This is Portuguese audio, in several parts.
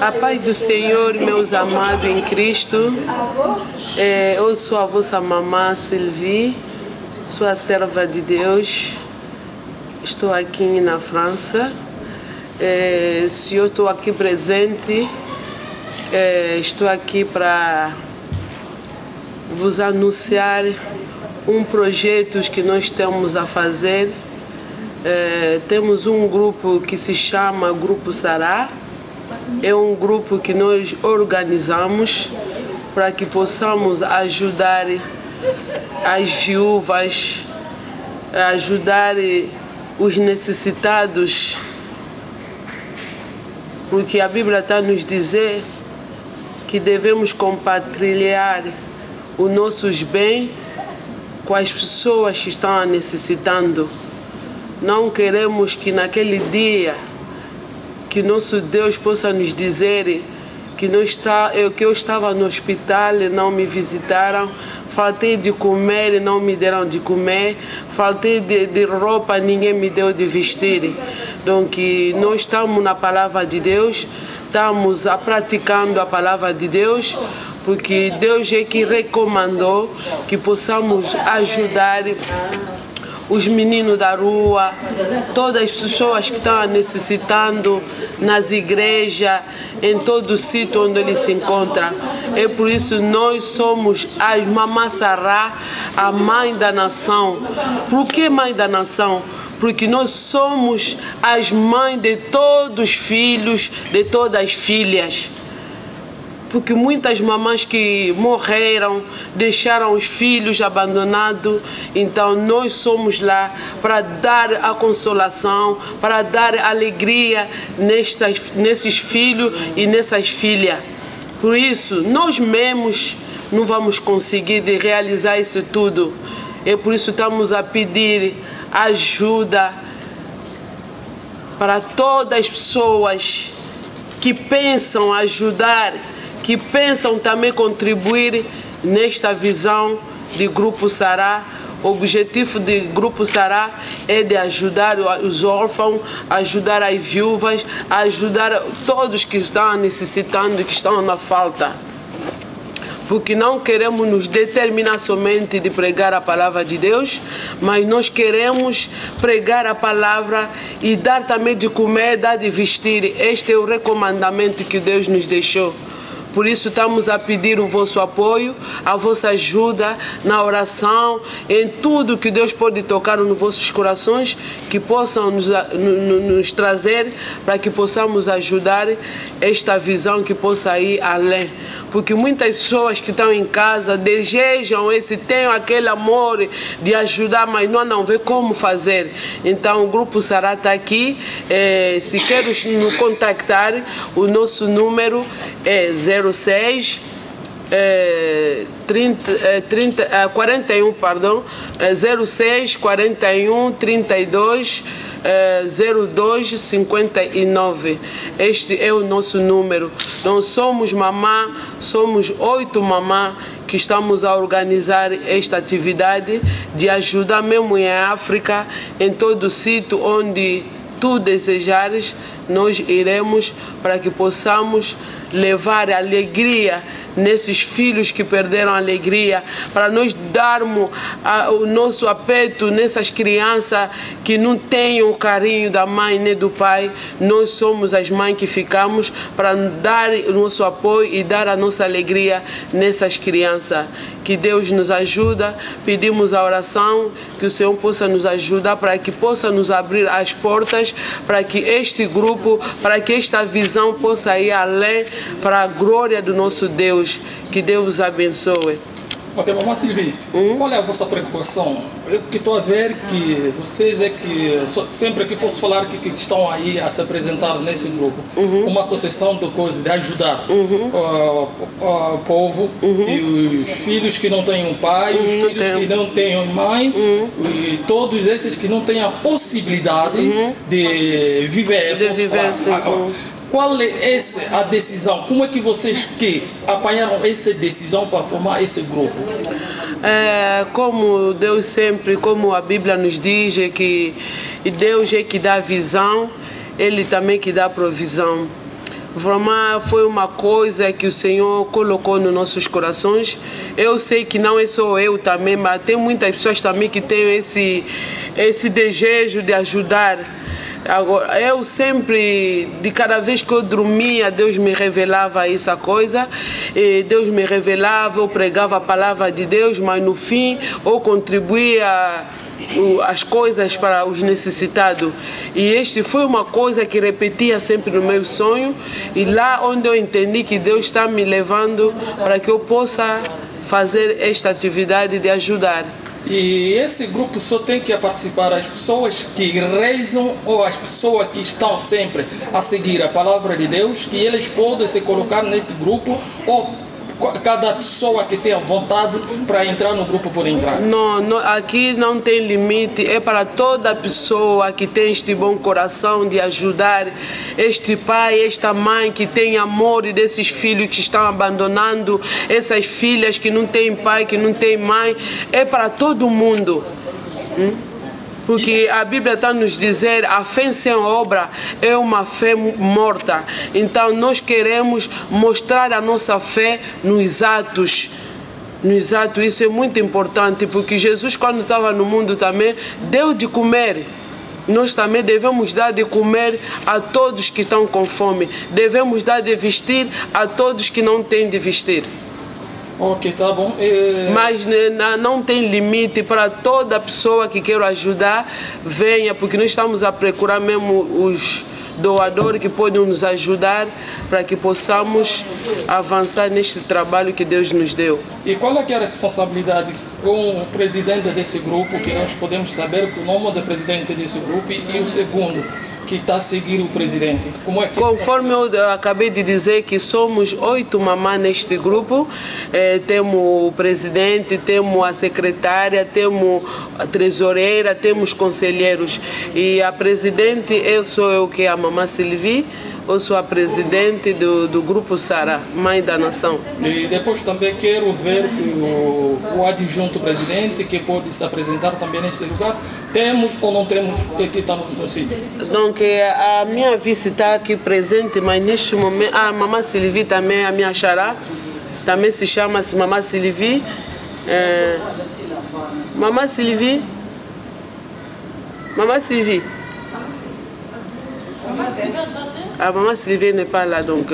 A paz do Senhor, meus amados em Cristo. Eu sou a vossa mamã Sylvie, sou a serva de Deus. Estou aqui na França. Se eu estou aqui presente, estou aqui para vos anunciar um projeto que nós estamos a fazer. Temos um grupo que se chama Grupo Sará. É um grupo que nós organizamos para que possamos ajudar as viúvas, ajudar os necessitados, porque a Bíblia está a nos dizer que devemos compartilhar os nossos bens com as pessoas que estão necessitando. Não queremos que naquele dia que nosso Deus possa nos dizer que eu estava no hospital e não me visitaram, faltei de comer e não me deram de comer, faltei de roupa, ninguém me deu de vestir. Então, nós estamos na palavra de Deus, estamos praticando a palavra de Deus, porque Deus é que recomendou que possamos ajudar os meninos da rua, todas as pessoas que estão necessitando nas igrejas, em todo o sítio onde eles se encontram. É por isso nós somos a Mamã Sará, a mãe da nação. Por que mãe da nação? Porque nós somos as mães de todos os filhos, de todas as filhas. Porque muitas mamães que morreram, deixaram os filhos abandonados, então nós somos lá para dar a consolação, para dar alegria nesses filhos e nessas filhas. Por isso, nós mesmos não vamos conseguir realizar isso tudo. É por isso que estamos a pedir ajuda para todas as pessoas que pensam ajudar, que pensam também contribuir nesta visão de Grupo Sará. O objetivo do Grupo Sará é de ajudar os órfãos, ajudar as viúvas, ajudar todos que estão necessitando, que estão na falta. Porque não queremos nos determinar somente de pregar a palavra de Deus, mas nós queremos pregar a palavra e dar também de comer, dar de vestir. Este é o recomendamento que Deus nos deixou. Por isso estamos a pedir o vosso apoio, a vossa ajuda na oração, em tudo que Deus pode tocar nos vossos corações, que possam nos trazer para que possamos ajudar esta visão que possa ir além. Porque muitas pessoas que estão em casa desejam têm aquele amor de ajudar, mas não vê como fazer. Então o Grupo Sará está aqui. Se queres nos contactar, o nosso número é 06 41, pardon, 06 41 32 02 59. Este é o nosso número. Nós somos mamã, somos 8 mamãs que estamos a organizar esta atividade de ajudar mesmo em África, em todo o sítio onde tu desejares, nós iremos para que possamos levar alegria nesses filhos que perderam a alegria, para nós darmos o nosso aperto nessas crianças que não têm o carinho da mãe nem do pai. Nós somos as mães que ficamos para dar o nosso apoio e dar a nossa alegria nessas crianças. Que Deus nos ajuda, pedimos a oração, que o Senhor possa nos ajudar para que possa nos abrir as portas, para que este grupo, para que esta visão possa ir além, para a glória do nosso Deus. Que Deus vos abençoe. Ok, mamãe Sylvie, qual é a vossa preocupação? Eu que estou a ver que vocês sempre que posso falar que estão aí a se apresentar nesse grupo, uma associação de coisas, de ajudar o povo e os filhos que não têm um pai, os filhos que não têm mãe, e todos esses que não têm a possibilidade de viver. Qual é a decisão? Como é que vocês apanharam essa decisão para formar esse grupo? Como Deus sempre, como a Bíblia nos diz, que Deus é que dá visão, Ele também que dá provisão. Vraiment foi uma coisa que o Senhor colocou nos nossos corações. Eu sei que não é só eu também, mas tem muitas pessoas também que têm esse desejo de ajudar. Agora, eu sempre, de cada vez que eu dormia, Deus me revelava essa coisa, e Deus me revelava, eu pregava a palavra de Deus, mas no fim eu contribuía as coisas para os necessitados. E este foi uma coisa que repetia sempre no meu sonho, e lá onde eu entendi que Deus está me levando para que eu possa fazer esta atividade de ajudar. E esse grupo só tem que participar as pessoas que rezam ou as pessoas que estão sempre a seguir a palavra de Deus, que eles podem se colocar nesse grupo, ou cada pessoa que tenha vontade para entrar no grupo pode entrar? Não, aqui não tem limite, é para toda pessoa que tem este bom coração de ajudar este pai, esta mãe que tem amor desses filhos que estão abandonando, essas filhas que não têm pai, que não têm mãe, é para todo mundo. Porque a Bíblia está nos dizer a fé sem obra é uma fé morta. Então nós queremos mostrar a nossa fé nos atos. Nos atos, isso é muito importante, porque Jesus, quando estava no mundo também, deu de comer. Nós também devemos dar de comer a todos que estão com fome. Devemos dar de vestir a todos que não têm de vestir. Ok, tá bom. Mas não tem limite para toda pessoa que quer ajudar, venha, porque nós estamos a procurar mesmo os doadores que podem nos ajudar para que possamos avançar neste trabalho que Deus nos deu. E qual é que é a responsabilidade com o presidente desse grupo, que nós podemos saber que o nome do presidente desse grupo, e o segundo, que está a seguir o presidente? Como é que... Conforme eu acabei de dizer que somos 8 mamães neste grupo, temos o presidente, temos a secretária, temos a tesoureira, temos conselheiros. E a presidente, eu sou eu que é a mamãe Sylvie, eu sou a presidente do Grupo Sara, Mãe da Nação. E depois também quero ver o adjunto presidente, que pode se apresentar também nesse lugar. Temos ou não temos que estamos no sítio? Então, a minha vice está aqui presente, mas neste momento a mamãe Sylvie também, a minha xará, também se chama-se mamãe Sylvie. Mamãe Sylvie. Mamãe Sylvie. A mamãe Sylvie n'est pas là, donc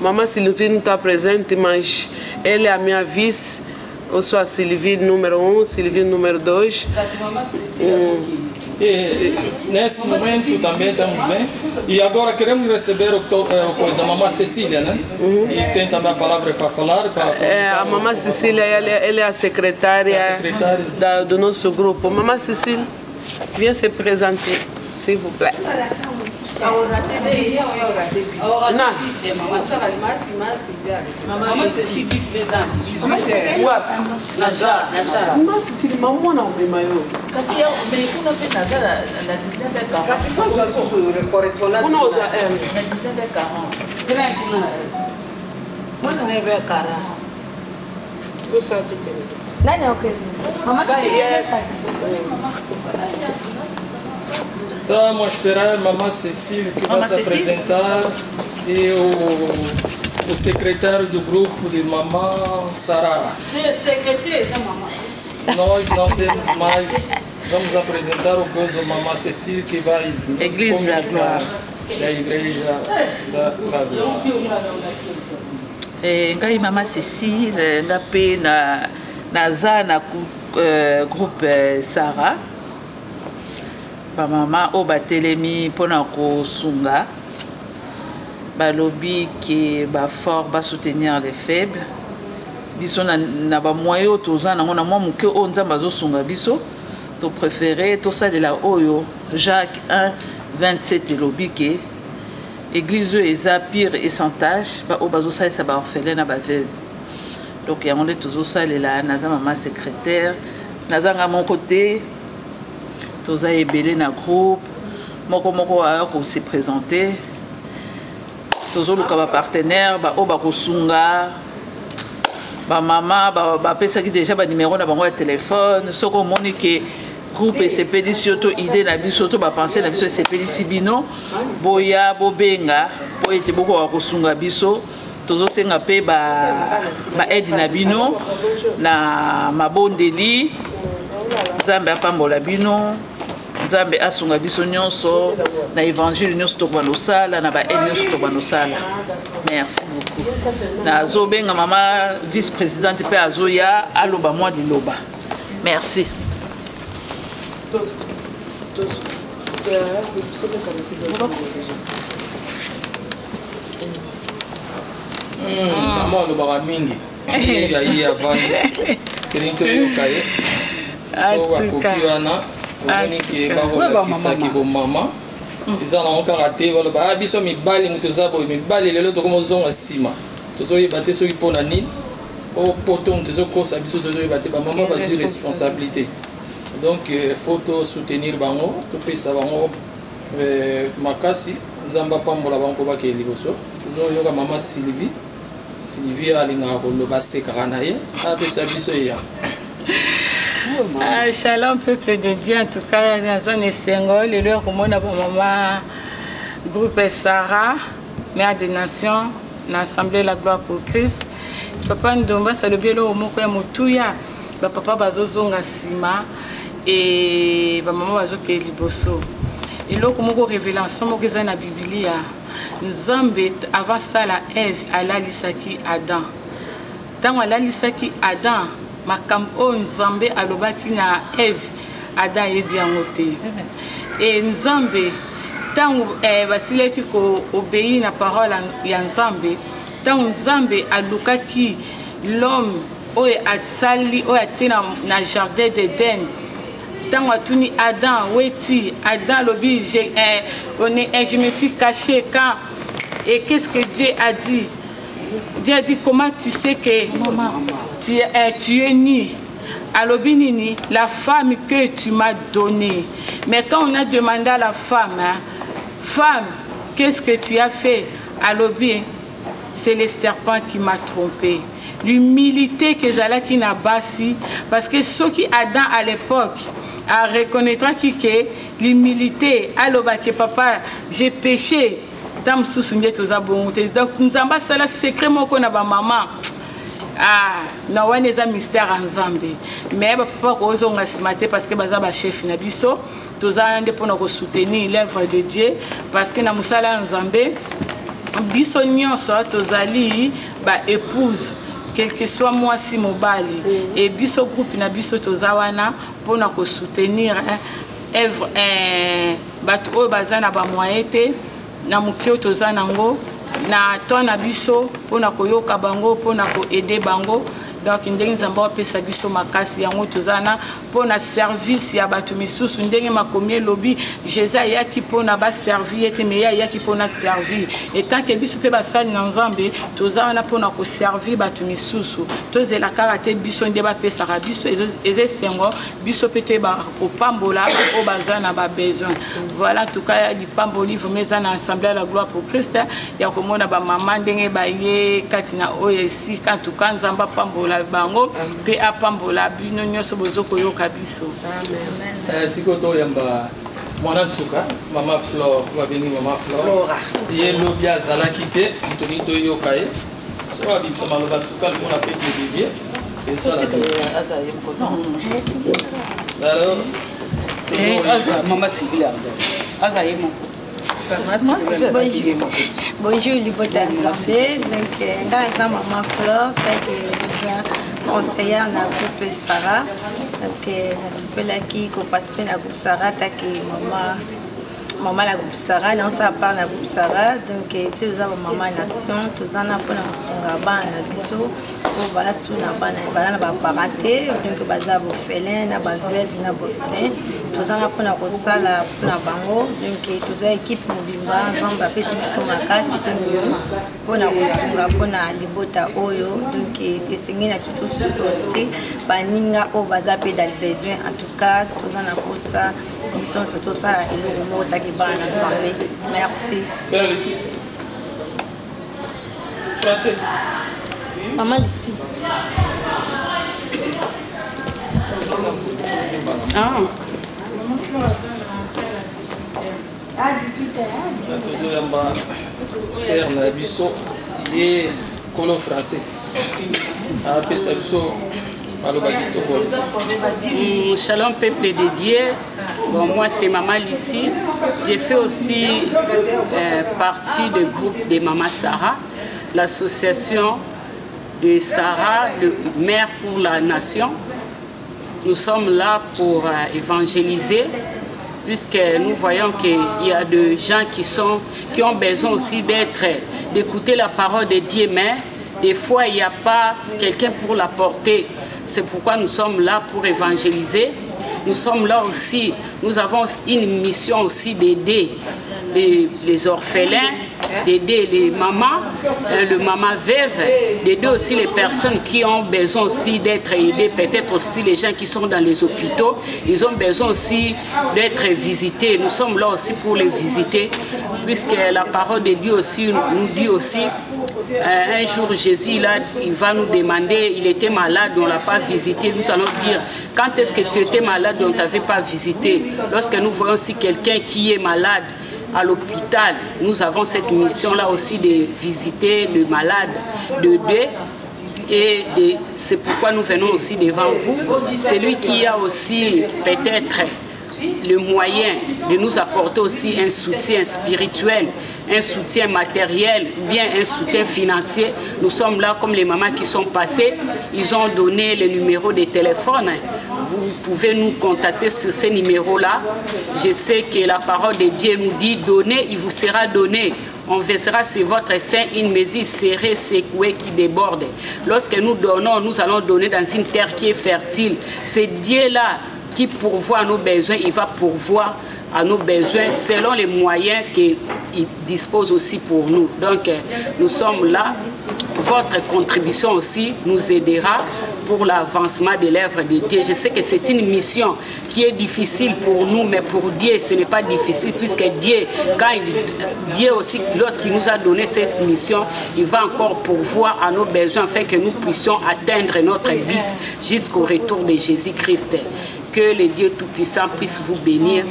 mamãe Sylvie não está presente, mas ela é a minha vice. Eu sou a Sylvie número 1, Sylvie número 2. E nesse momento também estamos bem. E agora queremos receber a mamãe Cecília, né? E tem também a palavra para falar. A mamãe Cecília, ela é a secretária, do nosso grupo. Mamãe Cecília, viens se apresentar, s'il vous plaît. Estamos a esperar a mamãe Cecília, que vai se apresentar, e o secretário do grupo de mamãe Sara. Nós não temos mais. Vamos apresentar o coisa mamãe Cecília, que vai Igreja da Igreja da Glória. Ngai mamãe Cecília, ngape naza na groupe Sara. Maman o batelemi pona ko sunga balobi ke ba fort ba soutenir les faibles biso na ba moyo toza na ngona mwa muke o nzamba zo sunga biso to préféré to salela oyo Jacques 1:27 elobi ke église eza pire et sans tâche ba o bazo salisa ba orphelin na ba veuve. Donc yango nde tozo salela naza maman secrétaire nazanga mon côté. Tous les belés dans le groupe, moko a se présenter. Tous les partenaires, ba sunga, ba maman, ba pesa qui déjà ba numéro na bango de téléphone. Ce qu'on moni que groupe esepeli surtout idée na biso to ba penser na biso esepeli si bino boya bobenga po ete boko kosunga biso tozosenga pe ba aide na bino na mabondeli Nzambe apambola bino Nzambe asunga biso nyonso na évangile nyonso tokobanosala na ba aide nyonso tokobanosala. Merci beaucoup. Na zobenga mama vice-présidente pe azoya aloba moi liloba. Merci. Maman alobaka mingi yayi avandi kelinto yokaye so bakoki wana omoni ke bakolakisaki bomama eza nango kaka te baloba biso mibali moto eza boye mibali lelo tokomozonga nsima tozoyeba te soki mpo na nini o poto moto ezokosa biso tozoyeba te bamama bazwi responsabilité donc il faut soutenir bango topesa bango makasi Nzambe apambola bango mpo bakee liboso tozoyoka mama Sylvie alingaka koloba asekaka na ye apesa biso eya. Shalom peuple de Dieu, en tout cas naza na esengo lelo okomona bamama groupe Sarah mère des nations na assemblée la gloire pour Christ. Papa Ndomba salobi eloko moko ya motuya bapapa bazozonga nsima e bamama bazokee liboso eloko moko révélation moko eza na Biblia. Nzambe avant sala Ève alalisaki Adam. Ntango alalisaki Adam makambo Nzambe alobaki na Ève Adam yebi yango te. Et Nzambe ntango basilaki ko obéir na parole ya Nzambe ntango Nzambe alukaki l'homme oyo asali oyo atie na jardin d'Éden. Tant atuni Adam, weti Adam lobi je me suis caché quand et qu'est-ce que Dieu a dit? Dieu a dit comment tu sais que tu es ni à l'obinini la femme que tu m'as donnée. Mais quand on a demandé à la femme, femme, qu'est-ce que tu as fait? À l'obin, c'est le serpent qui m'a trompé. L'humilité que Zalaki n'a basi parce que ceux qui Adam à l'époque à reconnaître que l'humilité alors que papa j'ai péché dans sous-sounyé tous abonté donc nous avons ça secret moko na ba maman na wana za mystère en Nzambe mais papa ko zonga simate parce que baza ba chef na biso tozande pour nous soutenir l'œuvre de Dieu parce que na musala Nzambe biso nyonso tozali ba épouse quel que soit moi si mobali et biso groupe na biso tozawana pour nous soutenir œuvre bato oyo baza na ba moyen te na mukio tozanango na tona biso pour na koyoka bango pour na ko aider bango donc ndenge Nzambe apesa biso makasi yango tozana pour na service ya bato misusu ndenge makomi lobi Jésus ayaki pour na ba servir ete mais ayaki pour na servir et tant que biso pe basali na Nzambe tozana pour na ko servir bato misusu tozela karate biso nde ba pesa biso ezesengo biso pete ba kopambola o bazana ba besoin voilà en tout cas di pamboli vomeza na assemblée la gloire pour Christ ya komona ba mama ndenge ba ye katina oyesi en tout cas Nzamba pambola bango pe apambola bino nyonso bozoko yoka biso amen sikoto yamba mwana tsuka mama Flore babengi mama Flore ye lobi azalaki te toni to yoka ye so abimisa maloba suka pour la peuple de Dieu et ça la alors maman Sylvie azayemo. Bonjour, Libota Nzambe. Donc, dans maman Flore, qui est conseillère dans le groupe Sarah. Donc, je suis qui participe dans le groupe Sarah, qui maman la groupe Sarah, on s'en parle dans le groupe Sarah. Donc, nous avons maman nation, tous en avons un songaban, un biseau, pour voilà sous la parenté, donc baza bofélin, na bavel, na bofélin. Tous en avons un rosal na bango, donc tous en équipe mobimba, ensemble après biso makasi pour na rosunga pour na libota oyo, donc tessengi na plutôt supporter baninga o baza pe dans le besoin. En tout cas, tous en avons ça. Ils sont surtout ça et le mot qui va en assemblée. Merci. Sœur ici. Français. Maman ici. À 18h. Toujours un serre la biso et colo français. Après ça biso Shalom peuple de Dieu. Bon, moi c'est Maman Lissi. J'ai fait aussi partie du groupe de Maman Sarah, l'association de Sarah, de Mère pour la Nation. Nous sommes là pour évangéliser, puisque nous voyons qu'il y a des gens qui ont besoin aussi d'écouter la parole de Dieu, mais des fois il n'y a pas quelqu'un pour la porter. C'est pourquoi nous sommes là pour évangéliser. Nous sommes là aussi, nous avons une mission aussi d'aider les orphelins, d'aider les mamans, le maman veuve, d'aider aussi les personnes qui ont besoin aussi d'être aidées, peut-être aussi les gens qui sont dans les hôpitaux, ils ont besoin aussi d'être visités. Nous sommes là aussi pour les visiter, puisque la parole de Dieu aussi nous dit aussi, un jour Jésus là, il va nous demander, il était malade, on ne l'a pas visité. Nous allons dire, quand est-ce que tu étais malade, on ne t'avait pas visité. Lorsque nous voyons aussi quelqu'un qui est malade à l'hôpital, nous avons cette mission-là aussi de visiter le malade, d'aider. Et c'est pourquoi nous venons aussi devant vous. C'est lui qui a aussi peut-être le moyen de nous apporter aussi un soutien spirituel, un soutien matériel, ou bien un soutien financier. Nous sommes là comme les mamans qui sont passées, ils ont donné le numéro de téléphone. Vous pouvez nous contacter sur ces numéros-là. Je sais que la parole de Dieu nous dit, donnez, il vous sera donné. On versera sur votre sein une mesure serrée, secouée, qui déborde. Lorsque nous donnons, nous allons donner dans une terre qui est fertile. C'est Dieu-là qui pourvoit à nos besoins, il va pourvoir à nos besoins selon les moyens qu'il dispose aussi pour nous. Donc, nous sommes là. Votre contribution aussi nous aidera pour l'avancement de l'œuvre de Dieu. Je sais que c'est une mission qui est difficile pour nous, mais pour Dieu, ce n'est pas difficile, puisque Dieu, Dieu aussi, lorsqu'il nous a donné cette mission, il va encore pourvoir à nos besoins afin que nous puissions atteindre notre but jusqu'au retour de Jésus-Christ. Que le Dieu Tout-Puissant puisse vous bénir.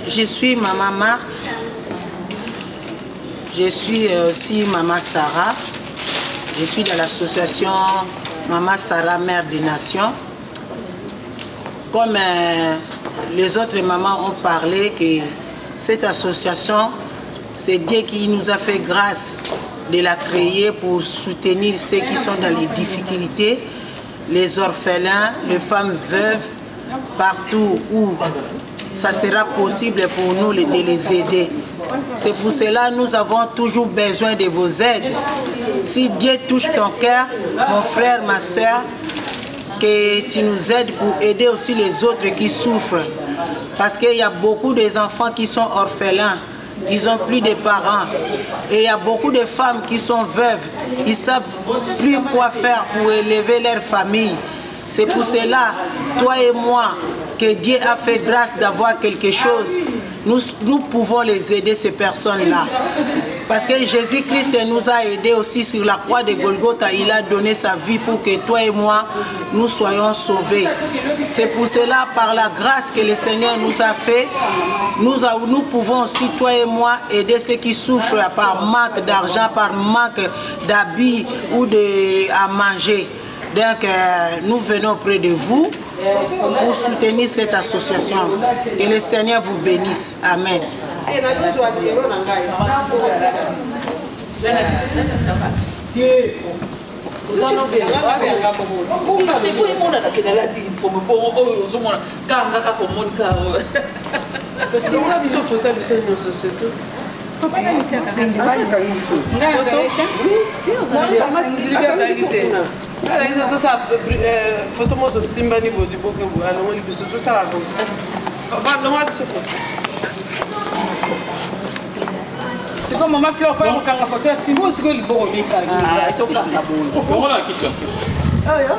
Je suis Maman Marc. Je suis aussi Maman Sarah. Je suis dans l'association Maman Sarah, Mère des Nations. Comme les autres mamans ont parlé, que cette association, c'est Dieu qui nous a fait grâce de la créer pour soutenir ceux qui sont dans les difficultés, les orphelins, les femmes veuves, partout où ça sera possible pour nous de les aider. C'est pour cela que nous avons toujours besoin de vos aides. Si Dieu touche ton cœur, mon frère, ma soeur, que tu nous aides pour aider aussi les autres qui souffrent. Parce qu'il y a beaucoup d'enfants qui sont orphelins, ils n'ont plus de parents. Et il y a beaucoup de femmes qui sont veuves, ils ne savent plus quoi faire pour élever leur famille. C'est pour cela, toi et moi, que Dieu a fait grâce d'avoir quelque chose. Nous pouvons les aider, ces personnes-là. Parce que Jésus-Christ nous a aidés aussi sur la croix de Golgotha. Il a donné sa vie pour que toi et moi, nous soyons sauvés. C'est pour cela, par la grâce que le Seigneur nous a fait, nous pouvons aussi, toi et moi, aider ceux qui souffrent par manque d'argent, par manque d'habits ou à manger. Donc, nous venons auprès de vous pour soutenir cette association. Que le Seigneur vous bénisse. Amen. Photo moto simba ni bodi boke bu alongo libiso to sala ko ba lo ma biso photo c'est comme maman fleur faire kanga photo simbo siko liboko ni kanga to kanga bo Comment la kitchen? Ah ya